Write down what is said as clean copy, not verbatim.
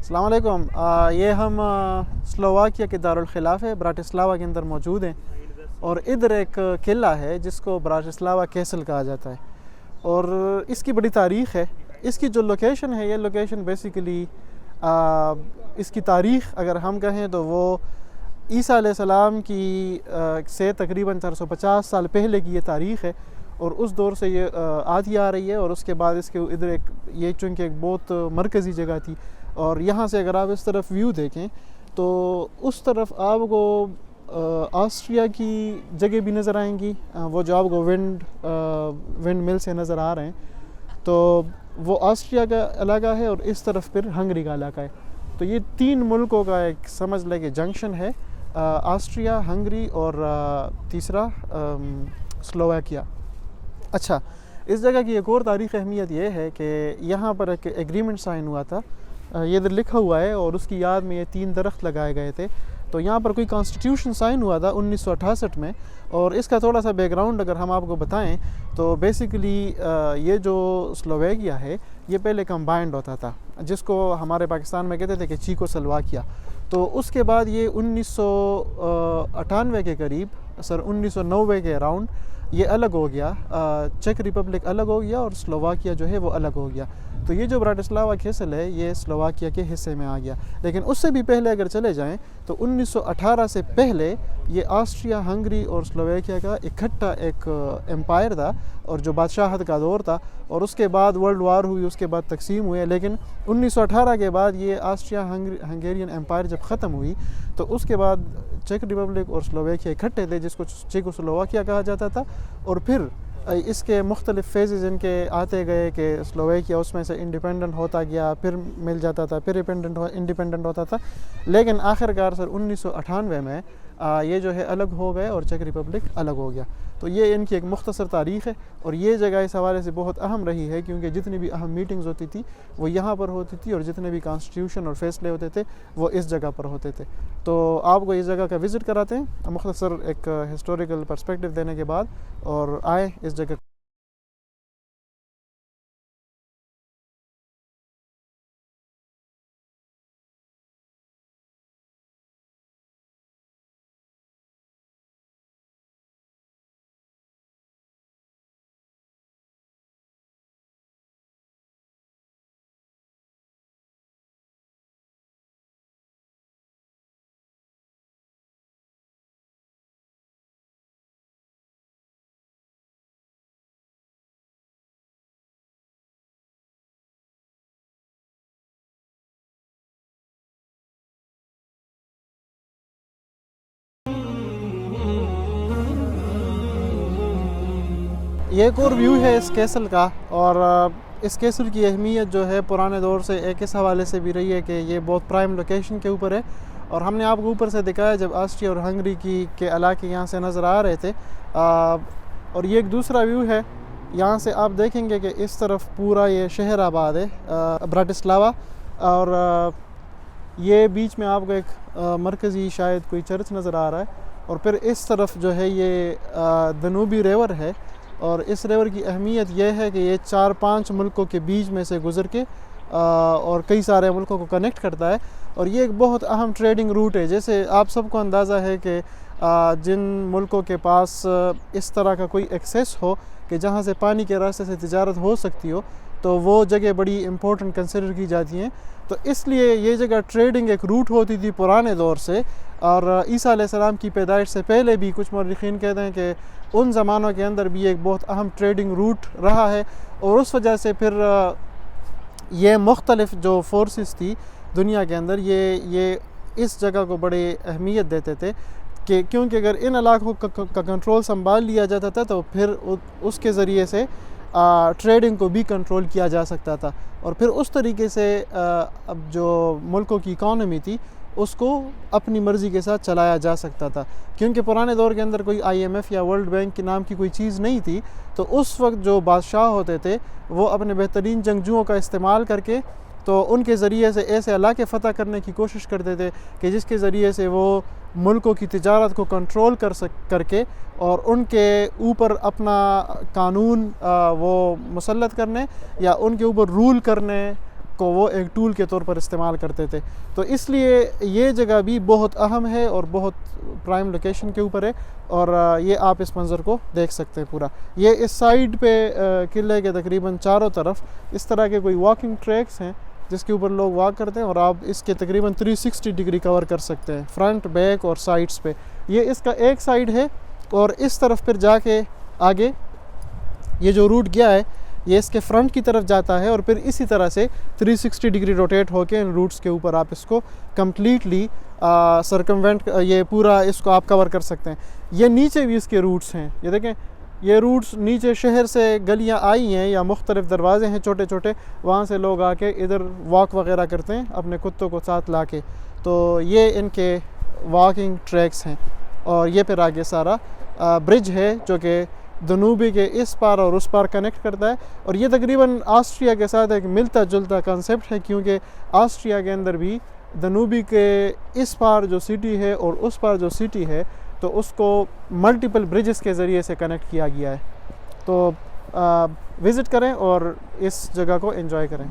अस्सलाम वालेकुम। ये हम स्लोवाकिया के दारुल खिलाफ़ है ब्राटिस्लावा के अंदर मौजूद हैं और इधर एक किला है जिसको ब्राटिस्लावा कैसल कहा जाता है और इसकी बड़ी तारीख़ है। इसकी जो लोकेशन है, ये लोकेशन बेसिकली इसकी तारीख़ अगर हम कहें तो वो ईसा अलैहिस्सलाम की से तकरीबन 450 साल पहले की ये तारीख़ है और उस दौर से ये आती आ रही है। और उसके बाद इसके इधर एक ये चूँकि एक बहुत मरकज़ी जगह थी और यहाँ से अगर आप इस तरफ व्यू देखें तो उस तरफ आपको ऑस्ट्रिया की जगह भी नज़र आएंगी, वो जो आपको विंड मिल से नज़र आ रहे हैं तो वो ऑस्ट्रिया का इलाका है और इस तरफ फिर हंगरी का इलाका है। तो ये तीन मुल्कों का एक समझ लें कि जंक्शन है, ऑस्ट्रिया, हंगरी और तीसरा स्लोवाकिया। अच्छा, इस जगह की एक और तारीख़ अहमियत ये है कि यहाँ पर एक एग्रीमेंट साइन हुआ था, ये इधर लिखा हुआ है और उसकी याद में ये 3 दरख्त लगाए गए थे। तो यहाँ पर कोई कॉन्स्टिट्यूशन साइन हुआ था 1968 में। और इसका थोड़ा सा बैकग्राउंड अगर हम आपको बताएं तो बेसिकली ये जो स्लोवाकिया है ये पहले कंबाइंड होता था, जिसको हमारे पाकिस्तान में कहते थे कि चेकोस्लोवाकिया। तो उसके बाद ये 1998 के करीब, 1990 के अराउंड ये अलग हो गया, चेक रिपब्लिक अलग हो गया और स्लोवाकिया जो है वो अलग हो गया। तो ये जो ब्राटिस्लावा कैसल है ये स्लोवाकिया के हिस्से में आ गया। लेकिन उससे भी पहले अगर चले जाएं तो 1918 से पहले ये ऑस्ट्रिया, हंगरी और स्लोवाकिया का इकट्ठा एक एम्पायर था और जो बादशाहत का दौर था। और उसके बाद वर्ल्ड वार हुई, उसके बाद तकसीम हुए। लेकिन 1918 के बाद ये ऑस्ट्रिया हंगेरियन एम्पायर जब ख़त्म हुई तो उसके बाद चेक रिपब्लिक और स्लोवाकिया इकट्ठे थे, जिसको चेकोस्लोवाकिया कहा जाता था। और फिर इसके मुख्तलिफ़ फेजेज़ इनके आते गए कि स्लोवाकिया उसमें से इंडिपेंडेंट होता गया, फिर मिल जाता था, फिर इंडिपेंडेंट होता था। लेकिन आखिरकार सर 1998 में ये जो है अलग हो गए और चेक रिपब्लिक अलग हो गया। तो ये इनकी एक मुख्तसर तारीख़ है और ये जगह इस हवाले से बहुत अहम रही है क्योंकि जितनी भी अहम मीटिंग्स होती थी वो यहाँ पर होती थी और जितने भी कॉन्स्टिट्यूशन और फैसले होते थे वो इस जगह पर होते थे। तो आपको इस जगह का विज़िट कराते हैं मुख्तसर एक हिस्टोरिकल पर्सपेक्टिव देने के बाद, और आए इस जगह। ये एक और व्यू है इस कैसल का और इस कैसल की अहमियत जो है पुराने दौर से एक इस हवाले से भी रही है कि ये बहुत प्राइम लोकेशन के ऊपर है। और हमने आपको ऊपर से दिखाया जब ऑस्ट्रिया और हंगरी के इलाके यहाँ से नज़र आ रहे थे। और ये एक दूसरा व्यू है, यहाँ से आप देखेंगे कि इस तरफ पूरा ये शहर आबाद है ब्राटिस्लावा और ये बीच में आपको एक मरकज़ी शायद कोई चर्च नज़र आ रहा है। और फिर इस तरफ जो है ये दनूबी रिवर है और इस रिवर की अहमियत यह है कि ये 4-5 मुल्कों के बीच में से गुज़र के और कई सारे मुल्कों को कनेक्ट करता है। और ये एक बहुत अहम ट्रेडिंग रूट है। जैसे आप सबको अंदाज़ा है कि जिन मुल्कों के पास इस तरह का कोई एक्सेस हो कि जहाँ से पानी के रास्ते से तिजारत हो सकती हो तो वो जगह बड़ी इम्पोर्टेंट कंसिडर की जाती हैं। तो इसलिए ये जगह ट्रेडिंग एक रूट होती थी पुराने दौर से। और ईसा अलैहिस्सलाम की पैदाइश से पहले भी कुछ मौरख़ीन कहते हैं कि उन ज़मानों के अंदर भी एक बहुत अहम ट्रेडिंग रूट रहा है। और उस वजह से फिर ये मुख्तलिफ़ जो फोर्सेस थी दुनिया के अंदर ये इस जगह को बड़ी अहमियत देते थे कि क्योंकि अगर इन इलाकों का कंट्रोल संभाल लिया जाता था तो फिर उसके ज़रिए से ट्रेडिंग को भी कंट्रोल किया जा सकता था। और फिर उस तरीके से अब जो मुल्कों की इकॉनमी थी उसको अपनी मर्ज़ी के साथ चलाया जा सकता था। क्योंकि पुराने दौर के अंदर कोई IMF या वर्ल्ड बैंक के नाम की कोई चीज़ नहीं थी। तो उस वक्त जो बादशाह होते थे वो अपने बेहतरीन जंगजुओं का इस्तेमाल करके तो उनके ज़रिए से ऐसे इलाके फ़तह करने की कोशिश करते थे कि जिसके ज़रिए से वो मुल्कों की तिजारत को कंट्रोल करके और उनके ऊपर अपना कानून वो मुसल्लत करने या उनके ऊपर रूल करने को वो एक टूल के तौर पर इस्तेमाल करते थे। तो इसलिए ये जगह भी बहुत अहम है और बहुत प्राइम लोकेशन के ऊपर है। और ये आप इस मंज़र को देख सकते हैं पूरा। ये इस साइड पे किले के तकरीबन चारों तरफ इस तरह के कोई वॉकिंग ट्रैक्स हैं जिसके ऊपर लोग वॉक करते हैं, और आप इसके तकरीबन 360 डिग्री कवर कर सकते हैं, फ्रंट, बैक और साइड्स पे। ये इसका एक साइड है, और इस तरफ फिर जाके आगे ये जो रूट गया है ये इसके फ्रंट की तरफ जाता है, और फिर इसी तरह से 360 डिग्री रोटेट होके इन रूट्स के ऊपर आप इसको कम्प्लीटली सर्कमवेंट, ये पूरा इसको आप कवर कर सकते हैं। ये नीचे भी इसके रूट्स हैं, ये देखें, ये रूट्स नीचे शहर से गलियां आई हैं या मुख्तलिफ दरवाजे हैं छोटे छोटे, वहाँ से लोग आके इधर वॉक वगैरह करते हैं अपने कुत्तों को साथ ला के। तो ये इनके वॉकिंग ट्रैक्स हैं। और ये फिर आगे सारा ब्रिज है जो कि दनूबी के इस पार और उस पार कनेक्ट करता है। और ये तकरीबन ऑस्ट्रिया के साथ एक मिलता जुलता कंसेप्ट है, क्योंकि ऑस्ट्रिया के अंदर भी दनूबी के इस पार जो सिटी है और उस पार जो सिटी है, तो उसको मल्टीपल ब्रिजेस के ज़रिए से कनेक्ट किया गया है। तो विज़िट करें और इस जगह को एंजॉय करें।